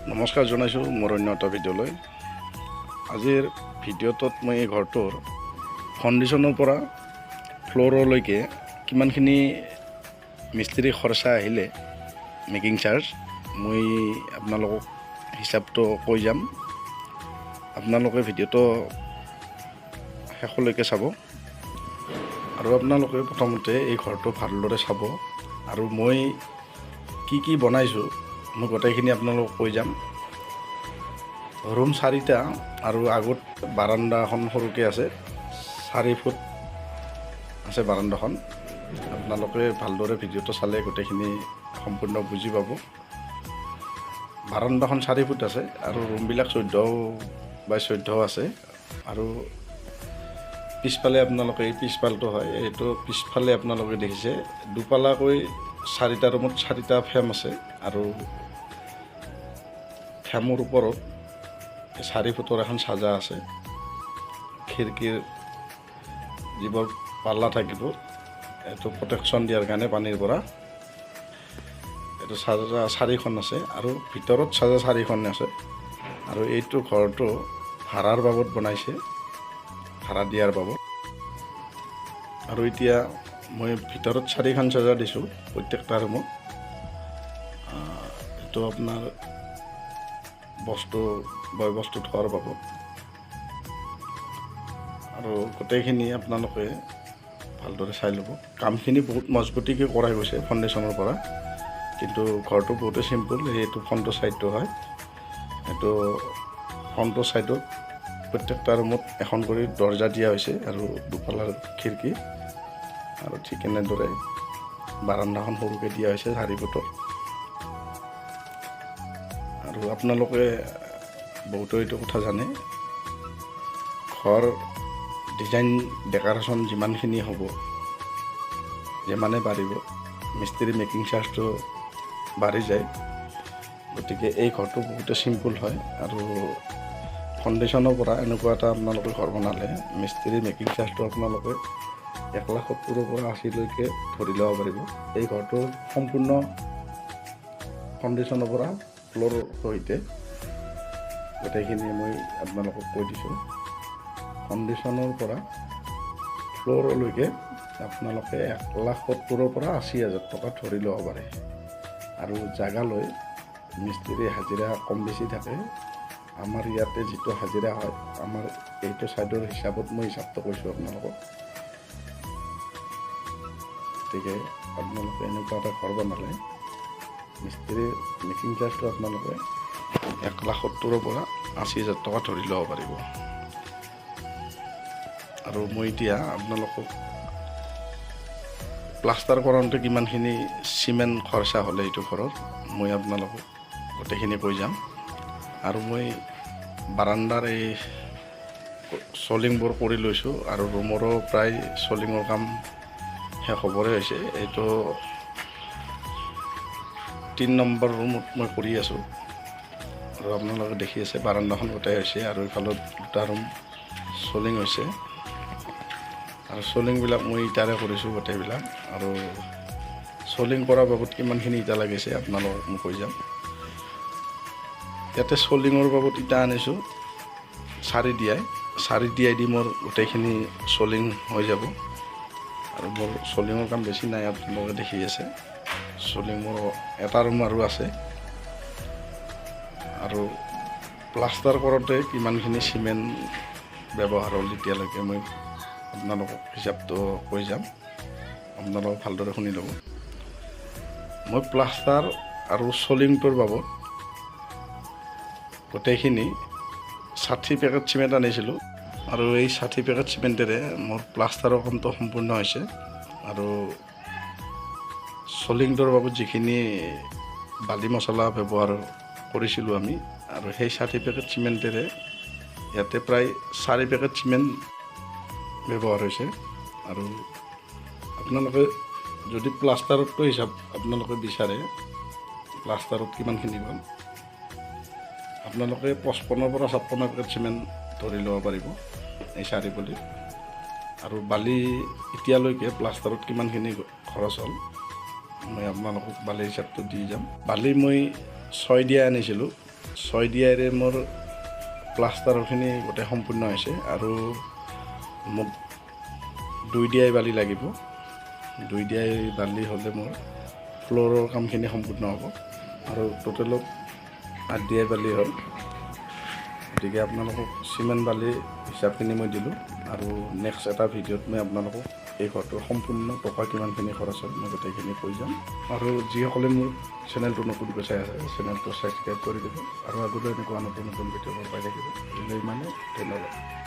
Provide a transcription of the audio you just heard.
নমস্কাৰ জনাইছোঁ মোৰ অন্য এটা ভিডিঅ'লৈ। আজিৰ ভিডিঅ'টোত মই এই ঘৰটোৰ ফাউণ্ডেশ্যনৰ পৰা ফ্ল'ৰলৈকে কিমানখিনি মিস্ত্ৰী খৰচা আহিলে মেকিং চাৰ্জ মই আপোনালোকক হিচাপটো কৈ যাম। আপোনালোকে ভিডিঅ'টো শেষলৈকে চাব আৰু আপোনালোকে প্ৰথমতে এই ঘৰটো ভালদৰে চাব আৰু মই কি বনাইছোঁ মই গোটেইখিনি আপোনালোকক কৈ যাম। ৰুম 4টা আৰু আগত বাৰাণ্ডাখন সৰুকৈ আছে, 4 ফুট আছে বাৰাণ্ডাখন। আপোনালোকে ভালদৰে ভিডিঅ'টো চালে গোটেইখিনি সম্পূৰ্ণ বুজি পাব। বাৰাণ্ডাখন 4 ফুট আছে আৰু ৰুমবিলাক 14x14 আছে আৰু পিছফালে আপোনালোকে এই পিছফালটো হয়, এইটো পিছফালে আপোনালোকে দেখিছে দুপালাকৈ 4টা ৰুমত 4টা ফ্ৰেম আছে আৰু ফ্ৰেমৰ ওপৰত 4 ফুটৰ এখন চাজা আছে। খিৰিকীৰ যিবোৰ পাল্লা থাকিব এইটো প্ৰটেকশ্যন দিয়াৰ কাৰণে পানীৰ পৰা এইটো চাজা 4খন আছে আৰু ভিতৰত চাজা 4খন আছে। আৰু এইটো ঘৰটো ভাড়াৰ বাবদ বনাইছে, ভাড়া দিয়াৰ বাবদ। আৰু এতিয়া মই ভিতৰত 4খন চাজা দিছোঁ প্ৰত্যেকটা ৰুমত। এইটো আপোনাৰ বয় বস্তু থোৱাৰ বাবদ। আৰু গোটেইখিনি আপোনালোকে ভালদৰে চাই ল'ব। কামখিনি বহুত মজবুতিকৈ কৰা গৈছে ফাউণ্ডেশ্যনৰ পৰা, কিন্তু ঘৰটো বহুতেই চিম্পুল। এইটো ফ্ৰণ্টৰ ছাইডটো হয়, এইটো ফ্ৰণ্টৰ ছাইডত প্ৰত্যেকটা ৰুমত এখন কৰি দৰ্জা দিয়া হৈছে আৰু দুফালৰ খিৰিকী। আৰু ঠিক এনেদৰে বাৰাণ্ডাখন সৰুকৈ দিয়া হৈছে 4 ফুটৰ। আৰু আপোনালোকে বহুতো এইটো কথা জানে, ঘৰ ডিজাইন ডেক'ৰেশ্যন যিমানখিনি হ'ব যিমানে বাঢ়িব মিস্ত্ৰী মেকিং চাৰ্জটো বাঢ়ি যায়। গতিকে এই ঘৰটো বহুতে চিম্পুল হয় আৰু ফাউণ্ডেশ্যনৰ পৰা এনেকুৱা এটা আপোনালোকে ঘৰ বনালে মিস্ত্ৰী মেকিং চাৰ্জটো আপোনালোকে 1,70,000 পৰা 80,000লৈকে ধৰি ল'ব পাৰিব। এই ঘৰটো সম্পূৰ্ণ ফাউণ্ডেশ্যনৰ পৰা ফ্ল'ৰ সহিতে গোটেইখিনি মই আপোনালোকক কৈ দিছোঁ। ফাউণ্ডেশ্যনৰ পৰা ফ্ল'ৰলৈকে আপোনালোকে 1,70,000 পৰা 80,000 টকা ধৰি ল'ব পাৰে। আৰু জাগালৈ মিস্ত্ৰী হাজিৰা কম বেছি থাকে। আমাৰ ইয়াতে যিটো হাজিৰা হয়, আমাৰ এইটো ছাইডৰ হিচাপত মই হিচাপটো কৈছোঁ আপোনালোকক। গতিকে আপোনালোকে এনেকুৱা এটা ঘৰ বনালে মিস্ত্ৰীৰ মেকিং চাৰ্জটো আপোনালোকে 1,70,000 পৰা 80,000 টকা ধৰি ল'ব পাৰিব। আৰু মই এতিয়া আপোনালোকক প্লাষ্টাৰ কৰাওঁতে কিমানখিনি চিমেণ্ট খৰচা হ'লে এইটো ঘৰত মই আপোনালোকক গোটেইখিনি কৈ যাম। আৰু মই বাৰাণ্ডাৰ এই চলিংবোৰ কৰি লৈছোঁ আৰু ৰুমৰো প্ৰায় চলিঙৰ কাম শেষ হ'বৰে হৈছে। এইটো 3 নম্বৰ ৰুমত মই কৰি আছোঁ আৰু আপোনালোকে দেখি আছে বাৰাণ্ডাখন গোটাই হৈছে আৰু এইফালত 2টা ৰুম চলিং হৈছে। আৰু চলিংবিলাক মই ইটাৰে কৰিছোঁ গোটেইবিলাক। আৰু চলিং কৰাৰ বাবদ কিমানখিনি ইটা লাগিছে আপোনালোকক মই কৈ যাম। ইয়াতে চলিঙৰ বাবদ ইটা আনিছোঁ 4 দিয়াই দি মোৰ গোটেইখিনি চলিং হৈ যাব। আৰু মোৰ চলিঙৰ কাম বেছি নাই, আপোনালোকে দেখি আছে। চলিং মোৰ এটা ৰুম আৰু আছে। আৰু প্লাষ্টাৰ কৰোঁতে কিমানখিনি চিমেণ্ট ব্যৱহাৰ হ'ল এতিয়ালৈকে মই আপোনালোকক হিচাপটো কৈ যাম, আপোনালোকে ভালদৰে শুনি ল'ব। মই প্লাষ্টাৰ আৰু চলিংটোৰ বাবদ গোটেইখিনি 60 পেকেট চিমেণ্ট আনিছিলোঁ আৰু এই 60 পেকেট চিমেণ্টেৰে মোৰ প্লাষ্টাৰৰ কামটো সম্পূৰ্ণ হৈছে। আৰু চলিংটোৰ বাবদ যিখিনি বালি মছলা ব্যৱহাৰ কৰিছিলোঁ আমি, আৰু সেই 60 পেকেট চিমেণ্টেৰে ইয়াতে প্ৰায় 4 পেকেট চিমেণ্ট ব্যৱহাৰ হৈছে। আৰু আপোনালোকে যদি প্লাষ্টাৰতটো হিচাপ আপোনালোকে বিচাৰে প্লাষ্টাৰত কিমানখিনি গ'ল, আপোনালোকে 55 পৰা 56 পেকেট চিমেণ্ট ধৰি ল'ব পাৰিব এই 4 পলিত। আৰু বালি এতিয়ালৈকে প্লাষ্টাৰত কিমানখিনি খৰচ হ'ল মই আপোনালোকক বালি হিচাপটো দি যাম। বালি মই 6 দিয়া আনিছিলোঁ 6 দিয়াৰে মোৰ প্লাষ্টাৰখিনি গোটেই সম্পূৰ্ণ হৈছে আৰু মোক 2 দিয়াই বালি লাগিব। 2 দিয়াই বালি হ'লে মোৰ ফ্ল'ৰৰ কামখিনি সম্পূৰ্ণ হ'ব আৰু টোটেলত 8 দিয়াই বালি হ'ল। গতিকে আপোনালোকক চিমেণ্ট বালি হিচাপখিনি মই দিলোঁ আৰু নেক্সট এটা ভিডিঅ'ত মই আপোনালোকক এই ঘৰটোৰ সম্পূৰ্ণ টকা কিমানখিনি খৰচ হয় মই গোটেইখিনি কৈ যাম। আৰু যিসকলে মোৰ চেনেলটো নতুনকৈ চাই আছে চেনেলটো ছাবস্ক্ৰাইব কৰি দিব আৰু আগলৈ এনেকুৱা নতুন ভিডিঅ'বোৰ পাই থাকিব। ইমানে ধন্যবাদ।